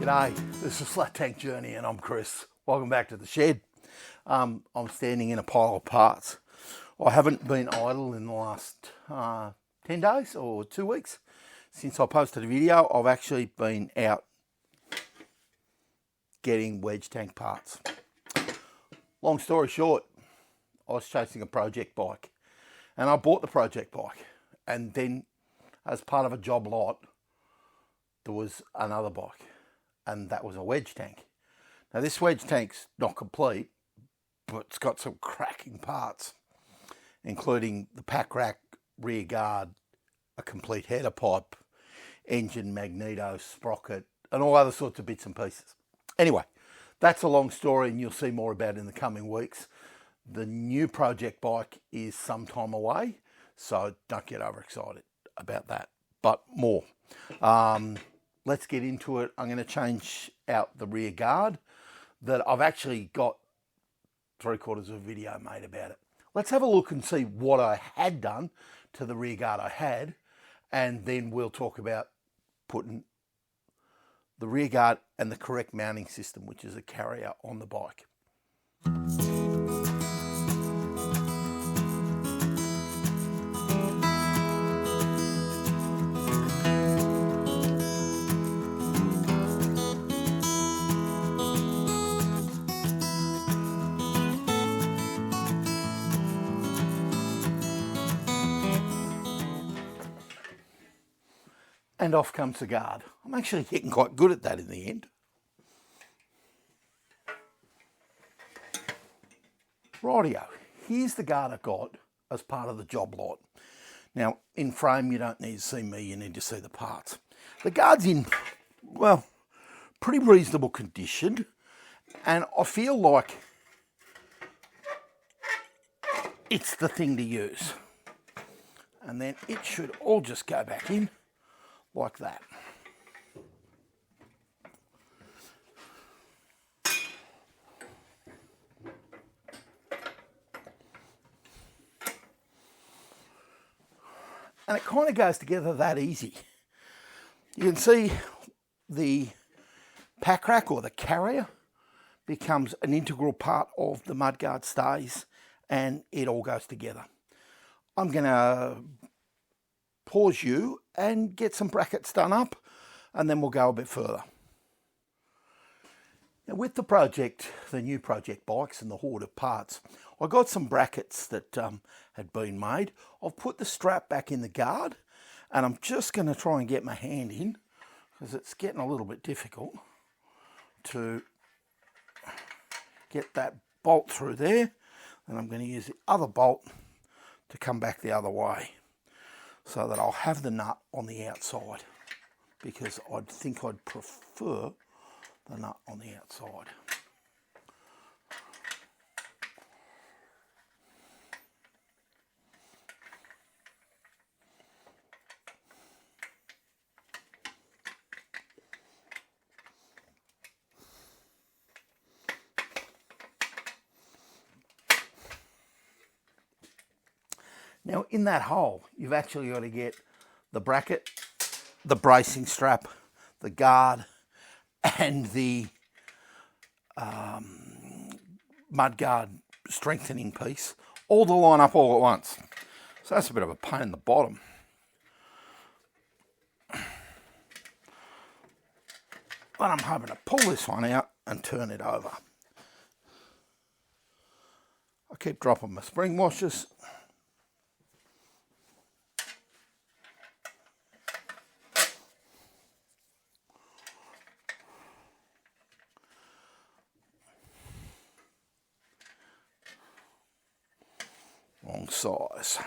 G'day, this is flattankjourney and I'm Chris. Welcome back to the shed. I'm standing in a pile of parts. I haven't been idle in the last 10 days or 2 weeks. Since I posted a video, I've actually been out getting wedge tank parts. Long story short, I was chasing a project bike and I bought the project bike, and then as part of a job lot there was another bike, and that was a wedge tank. Now this wedge tank's not complete, but it's got some cracking parts, including the pack rack, rear guard, a complete header pipe, engine magneto, sprocket, and all other sorts of bits and pieces. Anyway, that's a long story and you'll see more about it in the coming weeks. The new project bike is some time away, so don't get overexcited about that, but more. Let's get into it. I'm going to change out the rear guard that I've actually got 3/4 of a video made about it. Let's have a look and see what I had done to the rear guard I had, and then we'll talk about putting the rear guard and the correct mounting system, which is a carrier, on the bike. And off comes the guard. I'm actually getting quite good at that in the end. Rightio, here's the guard I got as part of the job lot. Now, in frame, you don't need to see me, you need to see the parts. The guard's in, well, pretty reasonable condition, and I feel like it's the thing to use. And then it should all just go back in like that. And it kind of goes together that easy. You can see the pack rack, or the carrier, becomes an integral part of the mudguard stays, and it all goes together. I'm going to pause you and get some brackets done up, and then we'll go a bit further. Now, with the project, the new project bikes and the Hoard of parts, I got some brackets that had been made. I've put the strap back in the guard, and I'm just going to try and get my hand in, because it's getting a little bit difficult to get that bolt through there. And I'm going to use the other bolt to come back the other way, so that I'll have the nut on the outside, because I think I'd prefer the nut on the outside. Now, in that hole, you've actually got to get the bracket, the bracing strap, the guard, and the mudguard strengthening piece, all to line up all at once. So that's a bit of a pain in the bottom. But I'm hoping to pull this one out and turn it over. I keep dropping my spring washers. Wrong size.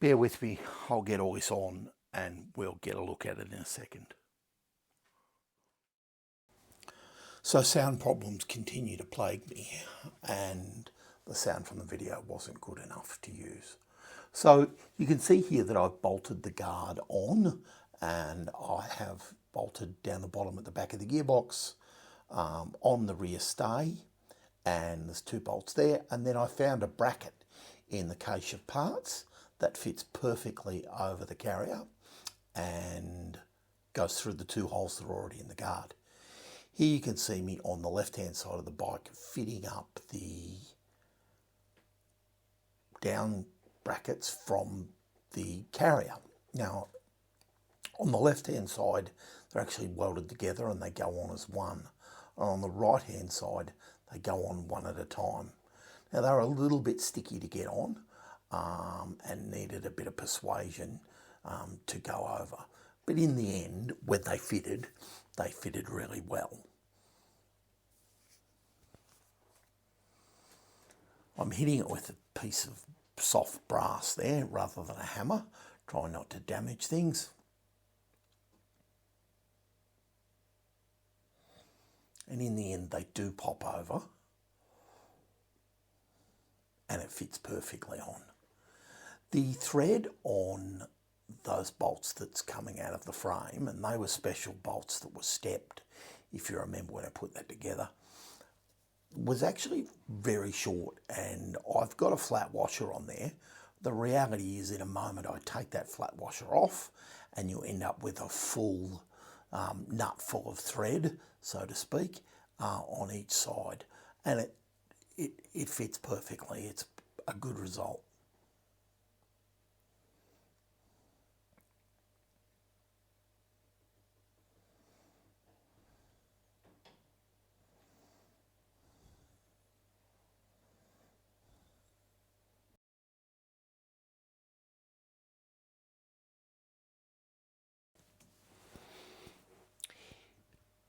Bear with me, I'll get all this on and we'll get a look at it in a second. So sound problems continue to plague me, and the sound from the video wasn't good enough to use. So you can see here that I've bolted the guard on, and I have bolted down the bottom at the back of the gearbox on the rear stay, and there's 2 bolts there. And then I found a bracket in the cache of parts that fits perfectly over the carrier and goes through the 2 holes that are already in the guard. Here you can see me on the left hand side of the bike fitting up the down brackets from the carrier. Now on the left hand side they're actually welded together and they go on as one. And on the right hand side they go on one at a time. Now they're a little bit sticky to get on and needed a bit of persuasion to go over. But in the end, when they fitted really well. I'm hitting it with a piece of soft brass there rather than a hammer, trying not to damage things. And in the end, they do pop over and it fits perfectly on. The thread on those bolts that's coming out of the frame, and they were special bolts that were stepped, if you remember when I put that together, was actually very short, and I've got a flat washer on there. The reality is in a moment I take that flat washer off and you end up with a full nut full of thread, so to speak, on each side, and it fits perfectly. It's a good result.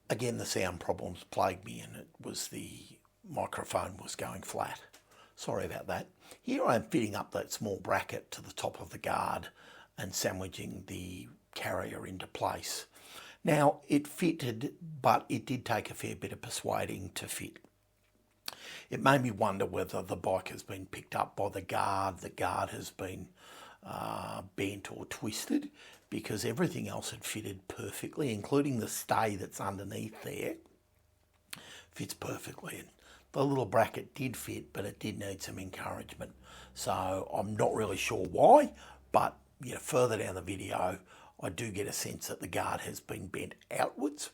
Again, the sound problems plagued me, and it was the microphone was going flat. Sorry about that. Here I am fitting up that small bracket to the top of the guard and sandwiching the carrier into place. Now, it fitted, but it did take a fair bit of persuading to fit. It made me wonder whether the bike has been picked up by the guard has been bent or twisted, because everything else had fitted perfectly, including the stay that's underneath there. Fits perfectly. And the little bracket did fit, but it did need some encouragement. So I'm not really sure why, but further down the video, I do get a sense that the guard has been bent outwards,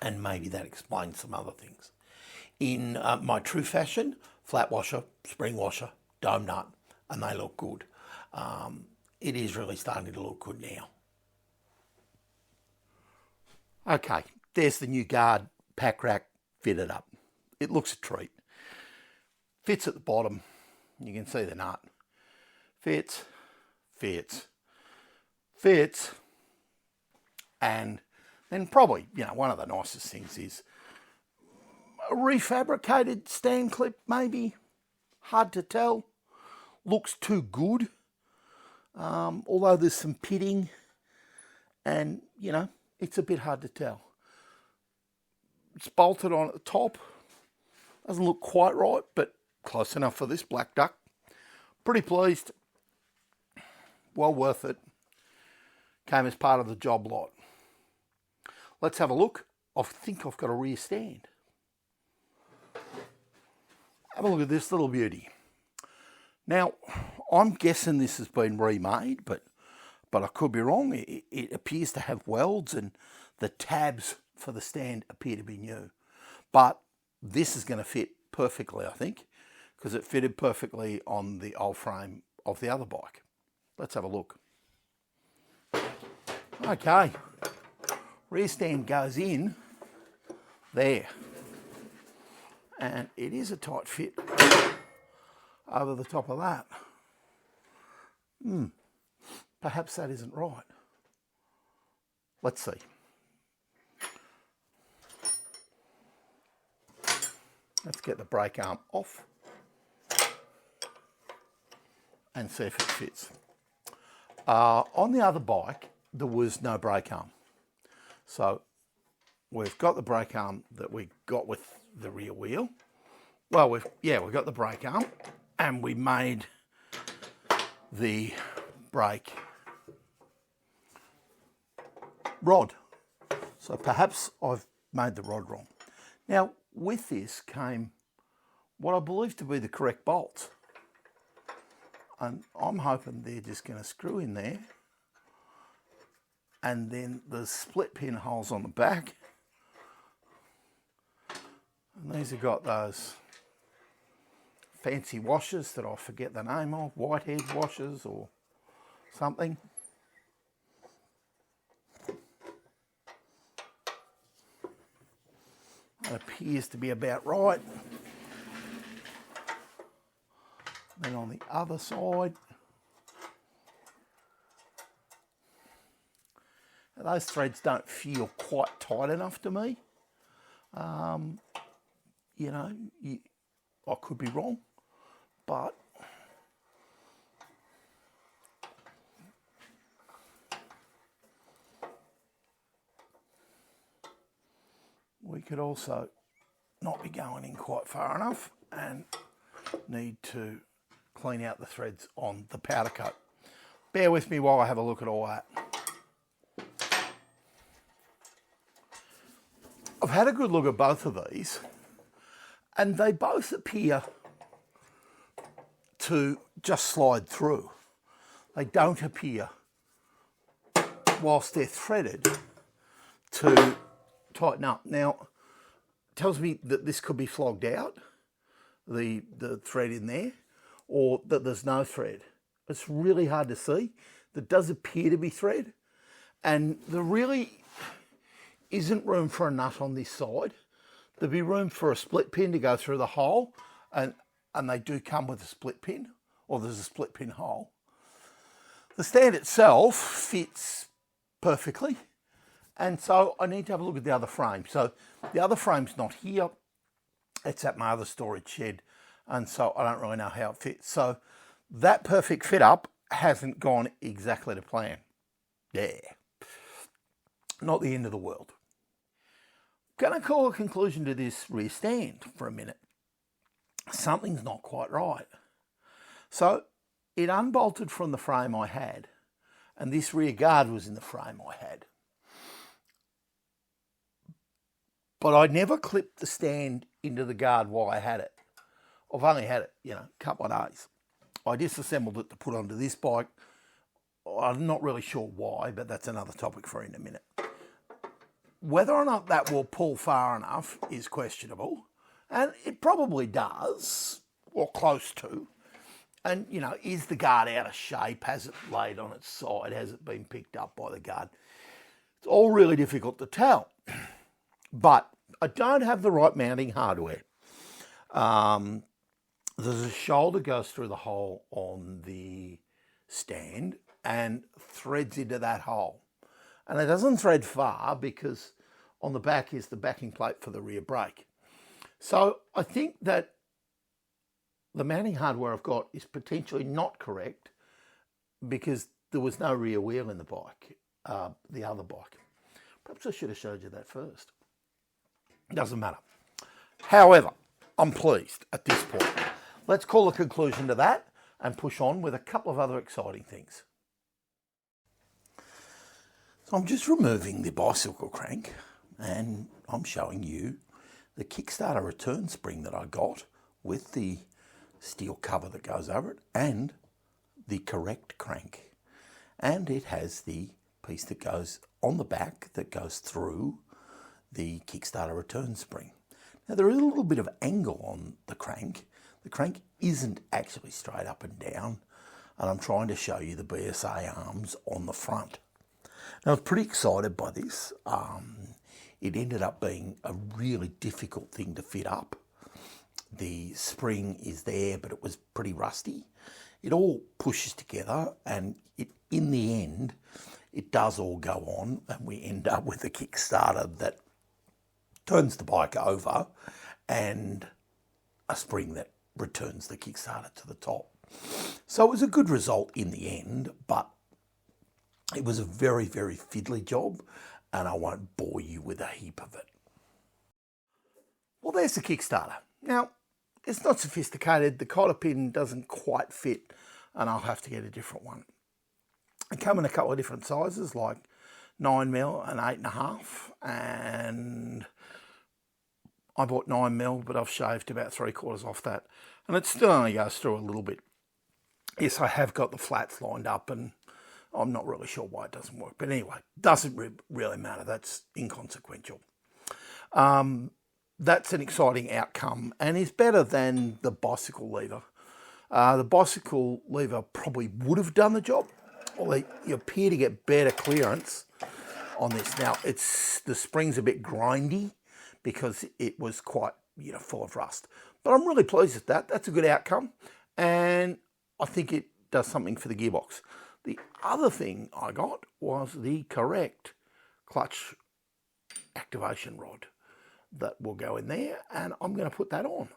and maybe that explains some other things. In my true fashion, flat washer, spring washer, dome nut, and they look good. It is really starting to look good now. Okay, there's the new guard pack rack fitted up. It looks a treat. Fits at the bottom. You can see the nut. Fits, fits, fits. And then probably, one of the nicest things is a refabricated stand clip, maybe. Hard to tell. Looks too good. Although there's some pitting and, it's a bit hard to tell. It's bolted on at the top. Doesn't look quite right, but close enough for this black duck. Pretty pleased. Well worth it. Came as part of the job lot. Let's have a look. I think I've got a rear stand. Have a look at this little beauty. Now, I'm guessing this has been remade, but I could be wrong. It appears to have welds, and the tabs for the stand appear to be new. But this is going to fit perfectly, I think, because it fitted perfectly on the old frame of the other bike. Let's have a look. Okay, rear stand goes in there, and it is a tight fit over the top of that. Perhaps that isn't right. Let's see. Let's get the brake arm off and see if it fits. On the other bike, there was no brake arm. So we've got the brake arm that we got with the rear wheel. Well, we've got the brake arm, and we made the brake rod. So perhaps I've made the rod wrong. Now, with this came what I believe to be the correct bolts. And I'm hoping they're just going to screw in there. And then the split pin holes on the back. And these have got those fancy washers that I forget the name of, Whitehead washers or something. That appears to be about right. Then on the other side, those threads don't feel quite tight enough to me. You know, I could be wrong, but we could also not be going in quite far enough and need to clean out the threads on the powder coat. Bear with me while I have a look at all that. I've had a good look at both of these, and they both appear to just slide through. They don't appear, whilst they're threaded, to tighten up. Now, it tells me that this could be flogged out, the thread in there, or that there's no thread. It's really hard to see. There does appear to be thread, and there really isn't room for a nut on this side. There'd be room for a split pin to go through the hole, and they do come with a split pin, or there's a split pin hole. The stand itself fits perfectly, and so I need to have a look at the other frame. So the other frame's not here. It's at my other storage shed, and so I don't really know how it fits. So that perfect fit up hasn't gone exactly to plan. Yeah, not the end of the world. Going to call a conclusion to this rear stand for a minute. Something's not quite right. So it unbolted from the frame I had, and this rear guard was in the frame I had. But I never clipped the stand into the guard while I had it. I've only had it, a couple of days. I disassembled it to put onto this bike. I'm not really sure why, but that's another topic for in a minute. Whether or not that will pull far enough is questionable, and it probably does, or close to. And, is the guard out of shape? Has it laid on its side? Has it been picked up by the guard? It's all really difficult to tell. But I don't have the right mounting hardware. There's a shoulder goes through the hole on the stand and threads into that hole. And it doesn't thread far because on the back is the backing plate for the rear brake. So I think that the mounting hardware I've got is potentially not correct because there was no rear wheel in the bike, the other bike. Perhaps I should have showed you that first. Doesn't matter. However, I'm pleased at this point. Let's call a conclusion to that and push on with a couple of other exciting things. So I'm just removing the bicycle crank and I'm showing you the Kickstarter return spring that I got with the steel cover that goes over it and the correct crank. And it has the piece that goes on the back that goes through the Kickstarter return spring. Now there is a little bit of angle on the crank. The crank isn't actually straight up and down, and I'm trying to show you the BSA arms on the front. Now I was pretty excited by this. It ended up being a really difficult thing to fit up. The spring is there, but it was pretty rusty. It all pushes together, and in the end, it does all go on, and we end up with a Kickstarter that turns the bike over and a spring that returns the Kickstarter to the top. So it was a good result in the end, but it was a very, very fiddly job, and I won't bore you with a heap of it. Well, there's the Kickstarter. Now, it's not sophisticated. The cotter pin doesn't quite fit, and I'll have to get a different one. They come in a couple of different sizes, like 9mm and 8.5, and I bought 9mm, but I've shaved about 3/4 off that, and it still only goes through a little bit. Yes, I have got the flats lined up, and I'm not really sure why it doesn't work. But anyway, doesn't really matter. That's inconsequential. That's an exciting outcome and is better than the bicycle lever. The bicycle lever probably would have done the job, although you appear to get better clearance on this. Now, the spring's a bit grindy because it was quite, full of rust. But I'm really pleased with that. That's a good outcome, and I think it does something for the gearbox. The other thing I got was the correct clutch activation rod that will go in there, and I'm going to put that on.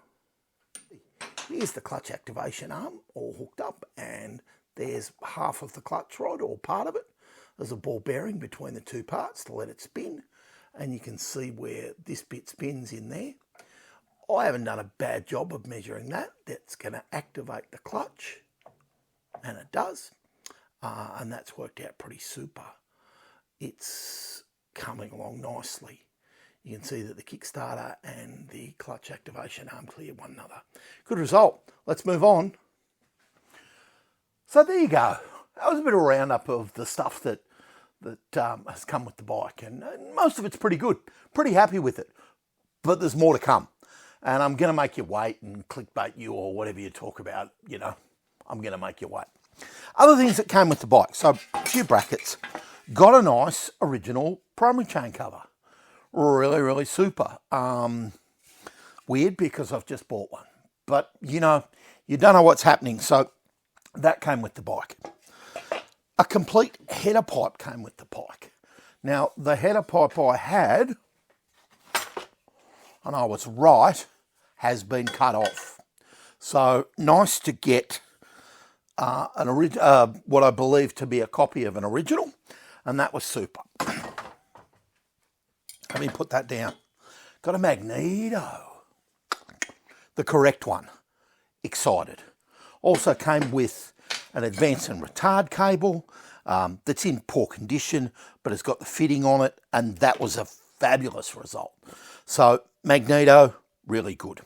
Here's the clutch activation arm all hooked up, and there's half of the clutch rod, or part of it. There's a ball bearing between the two parts to let it spin, and you can see where this bit spins in there. I haven't done a bad job of measuring that. That's going to activate the clutch, and it does, and that's worked out pretty super. It's coming along nicely. You can see that the Kickstarter and the clutch activation arm clear one another. Good result. Let's move on. So there you go. That was a bit of a roundup of the stuff that has come with the bike, and most of it's pretty good. Pretty happy with it, but there's more to come. And I'm going to make you wait and clickbait you, or whatever you talk about. I'm going to make you wait. Other things that came with the bike. So a few brackets. Got a nice original primary chain cover. Really, really super. Weird because I've just bought one. But, you don't know what's happening. So that came with the bike. A complete header pipe came with the bike. Now, the header pipe I had, and I was right, has been cut off. So nice to get what I believe to be a copy of an original. And that was super. Let me put that down. Got a magneto. The correct one. Excited. Also came with an advance and retard cable that's in poor condition, but it's got the fitting on it, and that was a fabulous result. So, magneto, really good.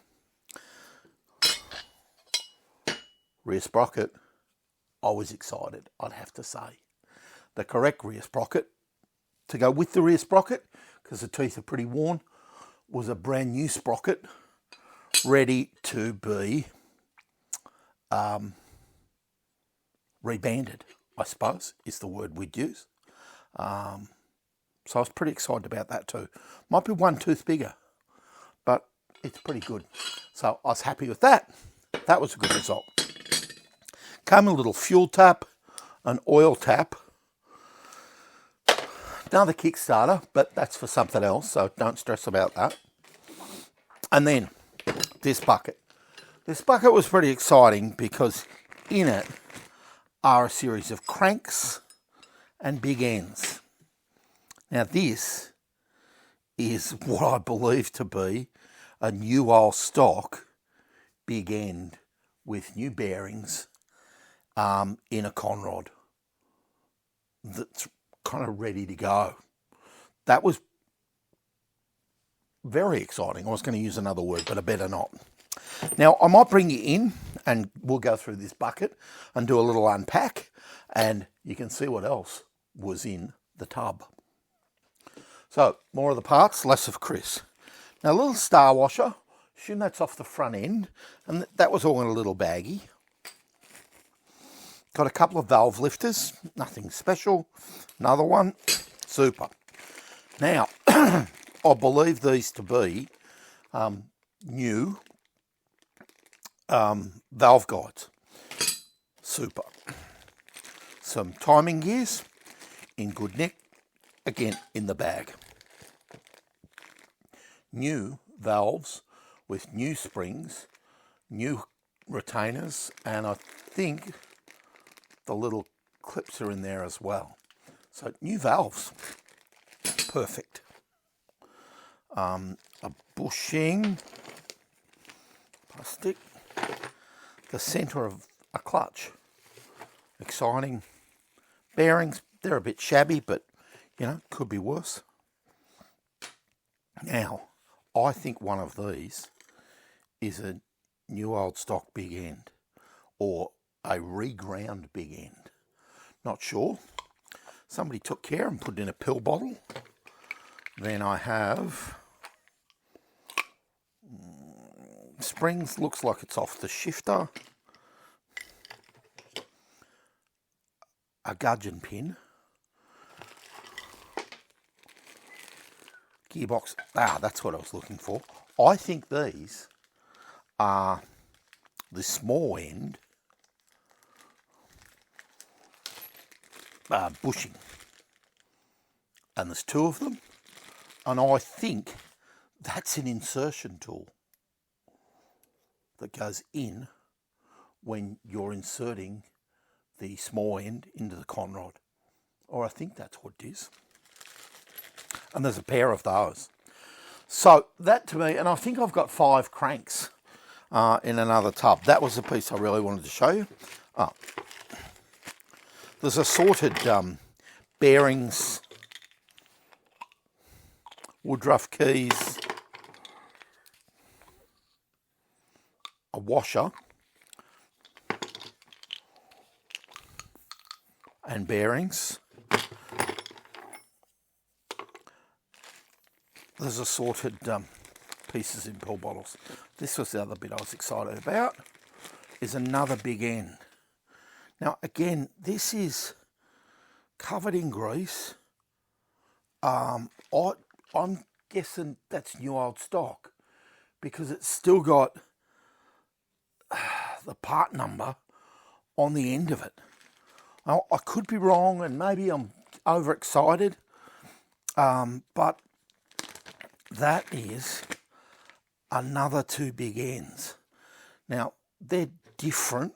Rear sprocket, I was excited, I'd have to say. The correct rear sprocket to go with the rear sprocket, because the teeth are pretty worn, was a brand new sprocket ready to be rebanded, I suppose is the word we'd use. So I was pretty excited about that too. Might be one tooth bigger, but it's pretty good. So I was happy with that. That was a good result. Came a little fuel tap, an oil tap, another Kickstarter, but that's for something else, so don't stress about that. And then this bucket. This bucket was pretty exciting because in it are a series of cranks and big ends. Now this is what I believe to be a new old stock big end with new bearings in a conrod that's kind of ready to go. That was very exciting. I was going to use another word, but I better not. Now, I might bring you in and we'll go through this bucket and do a little unpack, and you can see what else was in the tub. So, more of the parts, less of Chris. Now, a little star washer. Assume that's off the front end, and that was all in a little baggie. Got a couple of valve lifters, nothing special. Another one, super. Now, I believe these to be new valve guides. Super. Some timing gears in good nick, again in the bag. New valves with new springs, new retainers, and I think the little clips are in there as well. So new valves. perfect. A bushing, plastic, the centre of a clutch, exciting. Bearings, they're a bit shabby, but you know, could be worse. Now, I think one of these is a new old stock big end or a reground big end. Not sure. Somebody took care and put it in a pill bottle. Then I have springs, looks like it's off the shifter. A gudgeon pin. Gearbox. Ah, that's what I was looking for. I think these are the small end bushing. And there's two of them. And I think that's an insertion tool that goes in when you're inserting the small end into the conrod. Or I think that's what it is. And there's a pair of those. So that to me, and I think I've got 5 cranks in another tub. That was the piece I really wanted to show you. There's assorted bearings, woodruff keys, a washer, and bearings. There's assorted pieces in pill bottles. This was the other bit I was excited about, is another big end. Now again, this is covered in grease. I'm guessing that's new old stock because it's still got the part number on the end of it. Now, I could be wrong and maybe I'm overexcited, but that is another 2 big ends. Now, they're different,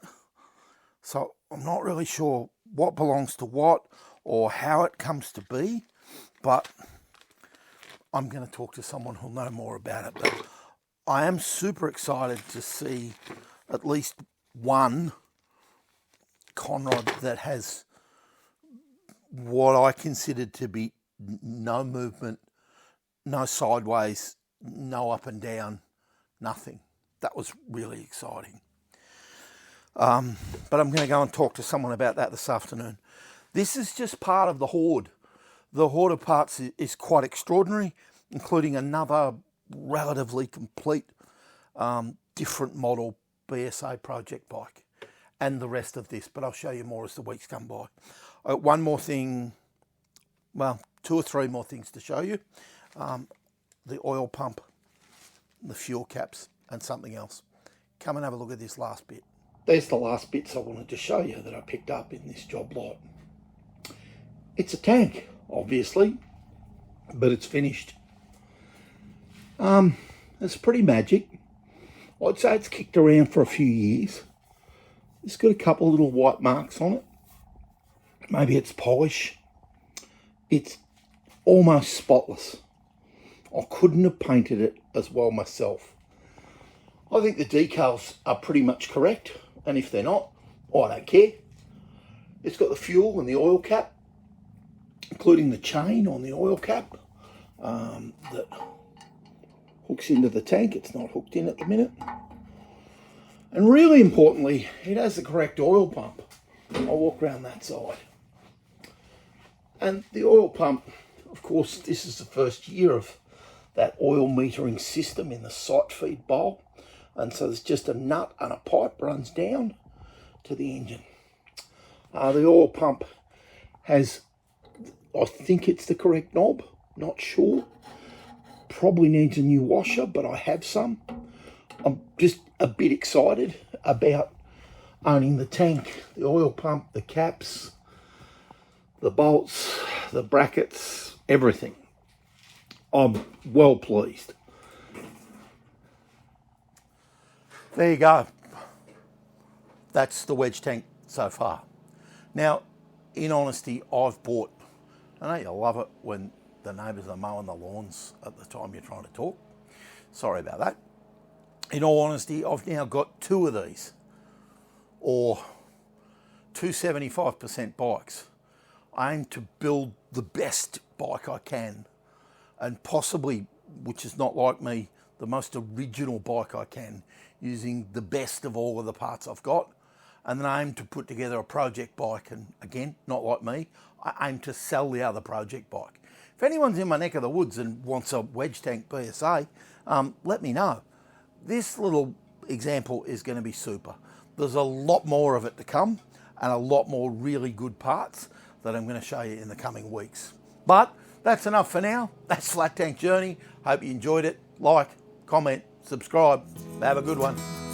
so I'm not really sure what belongs to what or how it comes to be, but I'm going to talk to someone who'll know more about it. But I am super excited to see at least one conrod that has what I considered to be no movement, no sideways, no up and down, nothing. That was really exciting. But I'm going to go and talk to someone about that this afternoon. This is just part of the Hoard. The Hoard of parts is quite extraordinary, including another relatively complete different model BSA project bike and the rest of this, but I'll show you more as the weeks come by. One more thing, well, 2 or 3 more things to show you. The oil pump, the fuel caps, and something else. Come and have a look at this last bit. There's the last bits I wanted to show you that I picked up in this job lot. It's a tank, obviously, but it's finished. It's pretty magic. I'd say it's kicked around for a few years. It's got a couple of little white marks on it. Maybe it's polish. It's almost spotless. I couldn't have painted it as well myself. I think the decals are pretty much correct, and if they're not, I don't care. It's got the fuel and the oil cap, including the chain on the oil cap that hooks into the tank. It's not hooked in at the minute. And really importantly, it has the correct oil pump. I'll walk around that side. And the oil pump, of course, this is the first year of that oil metering system in the sight feed bowl. And so there's just a nut and a pipe runs down to the engine. The oil pump has, I think it's the correct knob, not sure. Probably needs a new washer, but I have some. I'm just a bit excited about owning the tank, the oil pump, the caps, the bolts, the brackets, everything. I'm well pleased. There you go. That's the Wedge tank so far. Now, in honesty, I've bought, I know you love it when the neighbours are mowing the lawns at the time you're trying to talk. Sorry about that. In all honesty, I've now got 2 of these, or 2 75% bikes. I aim to build the best bike I can, and possibly, which is not like me, the most original bike I can, using the best of all of the parts I've got. And then I aim to put together a project bike, and again, not like me, I aim to sell the other project bike. If anyone's in my neck of the woods and wants a Wedge tank BSA, let me know. This little example is going to be super. There's a lot more of it to come, and a lot more really good parts that I'm going to show you in the coming weeks. But that's enough for now. That's Flat Tank Journey. Hope you enjoyed it. Like, comment, subscribe. Have a good one.